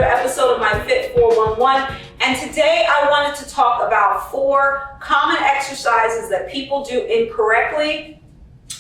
another episode of my Fit 411, and today I wanted to talk about 4 common exercises that people do incorrectly.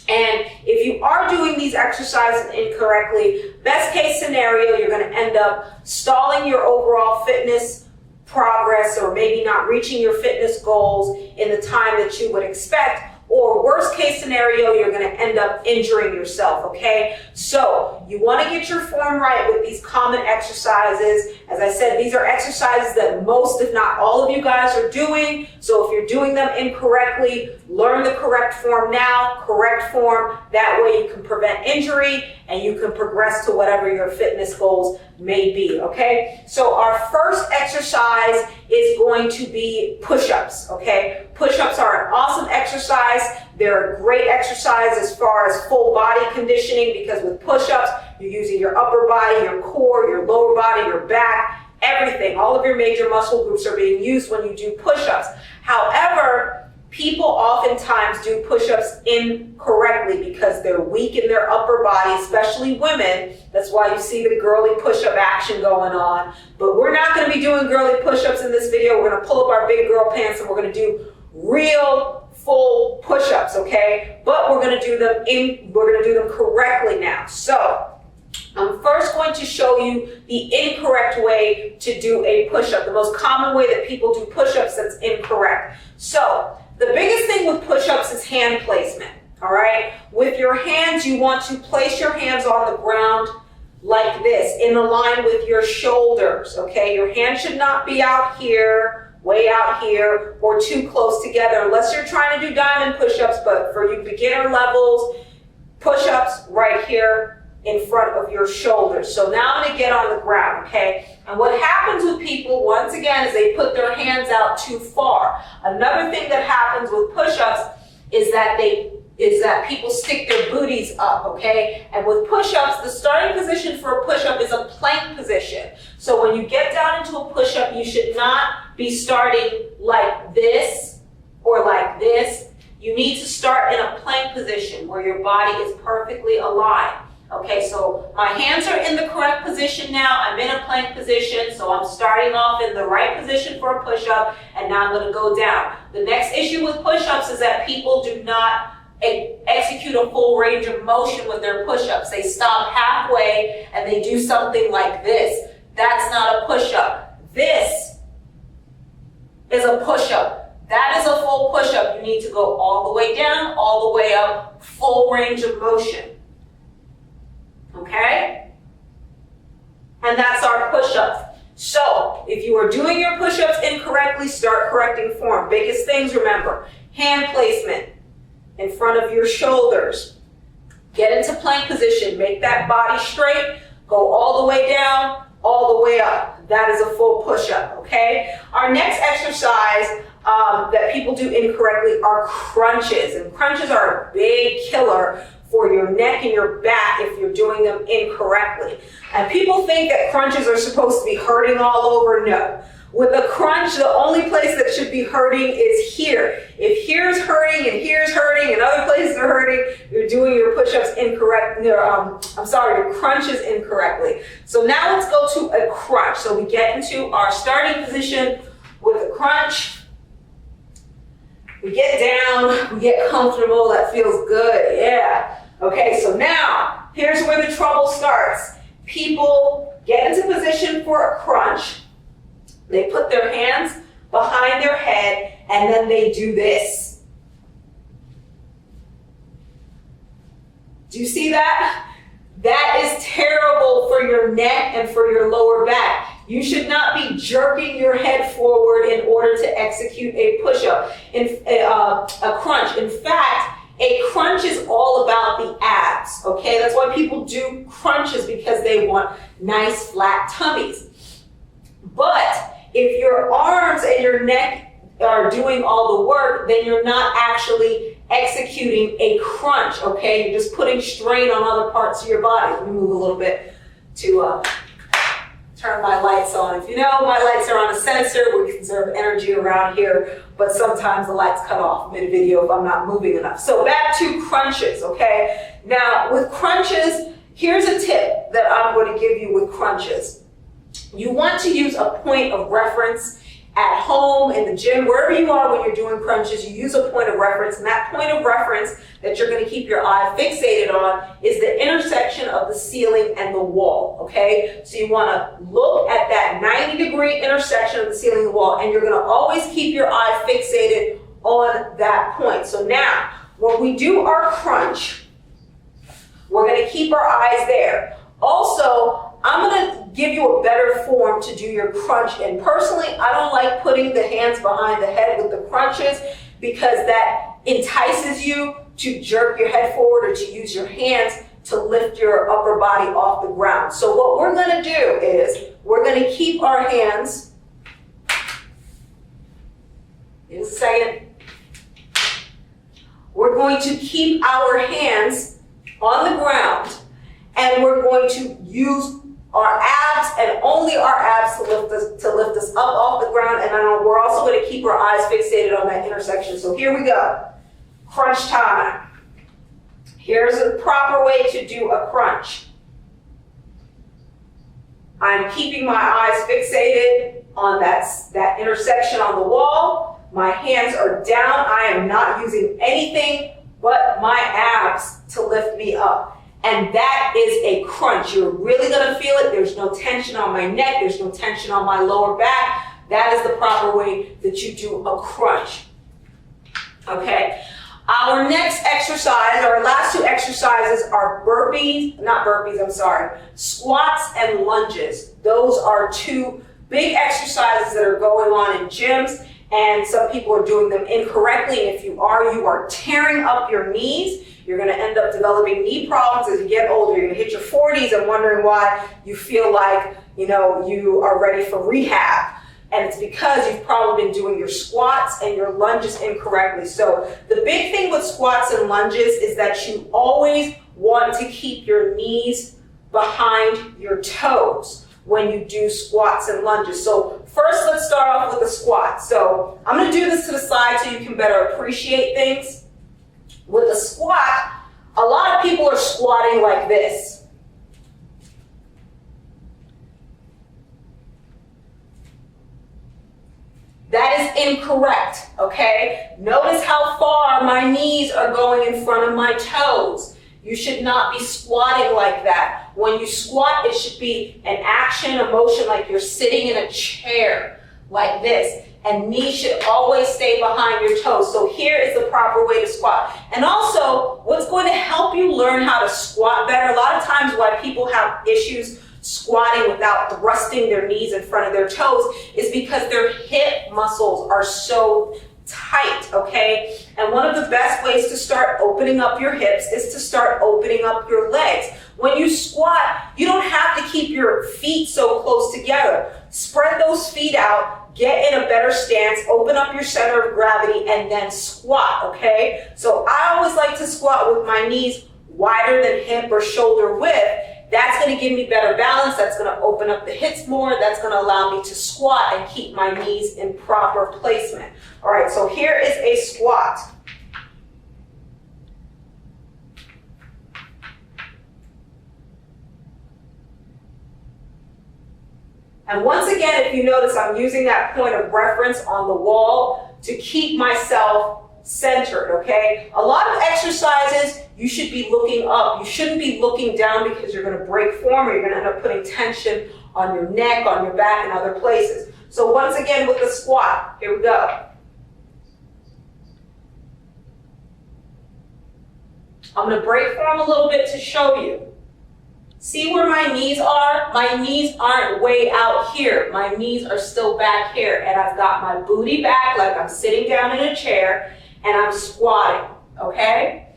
And if you are doing these exercises incorrectly, best case scenario, you're going to end up stalling your overall fitness progress, or maybe not reaching your fitness goals in the time that you would expect. Or worst case scenario, you're going to end up injuring yourself, okay? So you want to get your form right with these common exercises. As I said, these are exercises that most, if not all of you guys are doing. So if you're doing them incorrectly, learn the correct form now, correct form. That way you can prevent injury and you can progress to whatever your fitness goals may be, okay? So our first exercise is going to be push-ups, okay? Push-ups are an awesome exercise. They're a great exercise as far as full body conditioning, because with push-ups, you're using your upper body, your core, your lower body, your back, everything. All of your major muscle groups are being used when you do push-ups. However, people oftentimes do push-ups incorrectly because they're weak in their upper body, especially women. That's why you see the girly push-up action going on. But we're not going to be doing girly push-ups in this video. We're going to pull up our big girl pants and we're going to do real full push-ups, okay? But we're going to do them correctly now. So I'm first going to show you the incorrect way to do a push-up, the most common way that people do push-ups that's incorrect. So the biggest thing with push-ups is hand placement, all right? With your hands, you want to place your hands on the ground like this, in line with your shoulders, okay? Your hand should not be out here, way out here, or too close together, unless you're trying to do diamond push-ups. But for you beginner levels, push-ups right here in front of your shoulders. So now I'm going to get on the ground, okay? And what happens with people, once again, is they put their hands out too far. Another thing that happens with push-ups is that people stick their booties up, okay? And with push-ups, the starting position for a push-up is a plank position. So when you get down into a push-up, you should not be starting like this or like this. You need to start in a plank position where your body is perfectly aligned. Okay, so my hands are in the correct position now. I'm in a plank position, so I'm starting off in the right position for a push-up, and now I'm going to go down. The next issue with push-ups is that people do not execute a full range of motion with their push-ups. They stop halfway and they do something like this. That's not a push-up. This is a push-up. That is a full push-up. You need to go all the way down, all the way up, full range of motion. Okay? And that's our push-ups. So, if you are doing your push-ups incorrectly, start correcting form. Biggest things, remember, hand placement in front of your shoulders. Get into plank position. Make that body straight. Go all the way down, all the way up. That is a full push-up, okay? Our next exercise that people do incorrectly are crunches. And crunches are a big killer for your neck and your back if you're doing them incorrectly. And people think that crunches are supposed to be hurting all over. No. With a crunch, the only place that should be hurting is here. If here's hurting and here's hurting and other places are hurting, you're doing your push-ups incorrect. Your crunches incorrectly. So now let's go to a crunch. So we get into our starting position with a crunch. We get down, we get comfortable. That feels good, yeah. Okay, so now, here's where the trouble starts. People get into position for a crunch. They put their hands behind their head, and then they do this. Do you see that? That is terrible for your neck and for your lower back. You should not be jerking your head forward in order to execute a push-up, a crunch. In fact, a crunch is all about the abs, okay? That's why people do crunches, because they want nice flat tummies. But if your arms and your neck are doing all the work, then you're not actually executing a crunch, okay? You're just putting strain on other parts of your body. Let me move a little bit to turn my lights on. If you know, my lights are on a sensor. We conserve energy around here, but sometimes the lights cut off mid-video if I'm not moving enough. So back to crunches, okay? Now, with crunches, here's a tip that I'm going to give you with crunches. You want to use a point of reference at home, in the gym, wherever you are when you're doing crunches. You use a point of reference, and that point of reference that you're going to keep your eye fixated on is the intersection of the ceiling and the wall, okay? So you want to look at that 90-degree intersection of the ceiling and the wall, and you're going to always keep your eye fixated on that point. So now, when we do our crunch, we're going to keep our eyes there. Also, I'm going to give you a better form to do your crunch in. Personally, I don't like putting the hands behind the head with the crunches because that entices you to jerk your head forward or to use your hands to lift your upper body off the ground. So what we're going to do is we're going to keep our hands, in a second, we're going to keep our hands on the ground, and we're going to use our abs and only our abs to lift us up off the ground. And we're also going to keep our eyes fixated on that intersection. So here we go. Crunch time. Here's a proper way to do a crunch. I'm keeping my eyes fixated on that intersection on the wall. My hands are down. I am not using anything but my abs to lift me up. And that is a crunch. You're really going to feel it. There's no tension on my neck. There's no tension on my lower back. That is the proper way that you do a crunch. Okay. Our next exercise, our last two exercises are squats and lunges. Those are two big exercises that are going on in gyms, and some people are doing them incorrectly. And if you are tearing up your knees. You're going to end up developing knee problems as you get older. You're going to hit your 40s and wondering why you feel like, you are ready for rehab. And it's because you've probably been doing your squats and your lunges incorrectly. So the big thing with squats and lunges is that you always want to keep your knees behind your toes when you do squats and lunges. So first, let's start off with a squat. So I'm going to do this to the side so you can better appreciate things. With a squat, a lot of people are squatting like this. That is incorrect, okay? Notice how far my knees are going in front of my toes. You should not be squatting like that. When you squat, it should be an action, a motion like you're sitting in a chair, like this. And knees should always stay behind your toes. So here is the proper way to squat. And also, what's going to help you learn how to squat better, a lot of times why people have issues squatting without thrusting their knees in front of their toes is because their hip muscles are so tight, okay? And one of the best ways to start opening up your hips is to start opening up your legs. When you squat, you don't have to keep your feet so close together. Spread those feet out. Get in a better stance, open up your center of gravity, and then squat, okay? So I always like to squat with my knees wider than hip or shoulder width. That's going to give me better balance. That's going to open up the hips more. That's going to allow me to squat and keep my knees in proper placement. All right, so here is a squat. And once again, if you notice, I'm using that point of reference on the wall to keep myself centered, okay? A lot of exercises, you should be looking up. You shouldn't be looking down because you're going to break form or you're going to end up putting tension on your neck, on your back, and other places. So once again, with the squat, here we go. I'm going to break form a little bit to show you. See where my knees are? My knees aren't way out here. My knees are still back here. And I've got my booty back like I'm sitting down in a chair and I'm squatting, okay?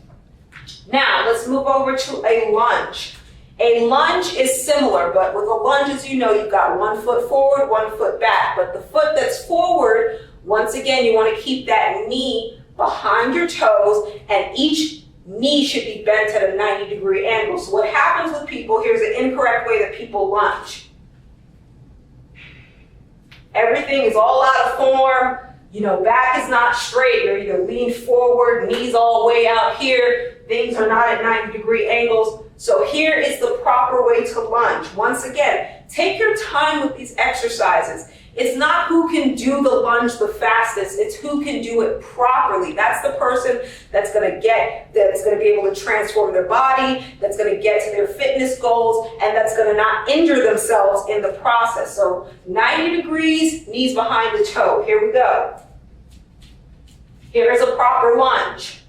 Now, let's move over to a lunge. A lunge is similar, but with a lunge, as you know, you've got 1 foot forward, 1 foot back. But the foot that's forward, once again, you want to keep that knee behind your toes, and each knee should be bent at a 90-degree angle. So what happens with people, here's an incorrect way that people lunge. Everything is all out of form. back is not straight. You're either leaned forward, knees all the way out here. Things are not at 90-degree angles. So here is the proper way to lunge. Once again, take your time with these exercises. It's not who can do the lunge the fastest, it's who can do it properly. That's the person that's gonna be able to transform their body, that's gonna get to their fitness goals, and that's gonna not injure themselves in the process. So 90 degrees, knees behind the toe. Here we go. Here is a proper lunge.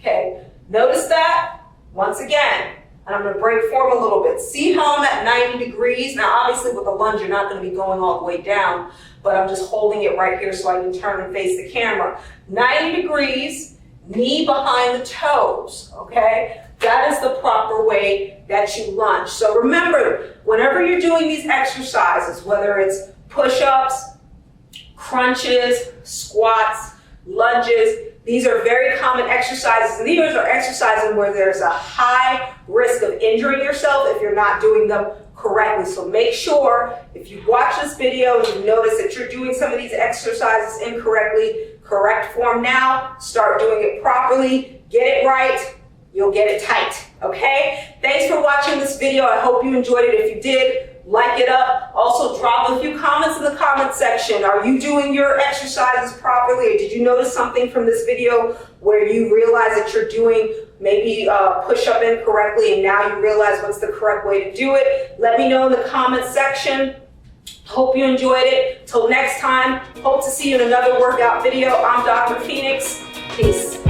Okay, notice that, once again, and I'm going to break form a little bit. See how I'm at 90 degrees? Now, obviously, with the lunge, you're not going to be going all the way down, but I'm just holding it right here so I can turn and face the camera. 90 degrees, knee behind the toes, okay? That is the proper way that you lunge. So remember, whenever you're doing these exercises, whether it's push-ups, crunches, squats, lunges, these are very common exercises, and these are exercises where there's a high risk of injuring yourself if you're not doing them correctly. So make sure, if you watch this video and you notice that you're doing some of these exercises incorrectly, correct form now, start doing it properly, get it right, you'll get it tight, okay? Thanks for watching this video. I hope you enjoyed it. If you did, like it up. Also, drop a few comments in the comment section. Are you doing your exercises properly? Or did you notice something from this video where you realize that you're doing maybe push-up incorrectly and now you realize what's the correct way to do it? Let me know in the comment section. Hope you enjoyed it. Till next time, hope to see you in another workout video. I'm Dr. Phoenix. Peace.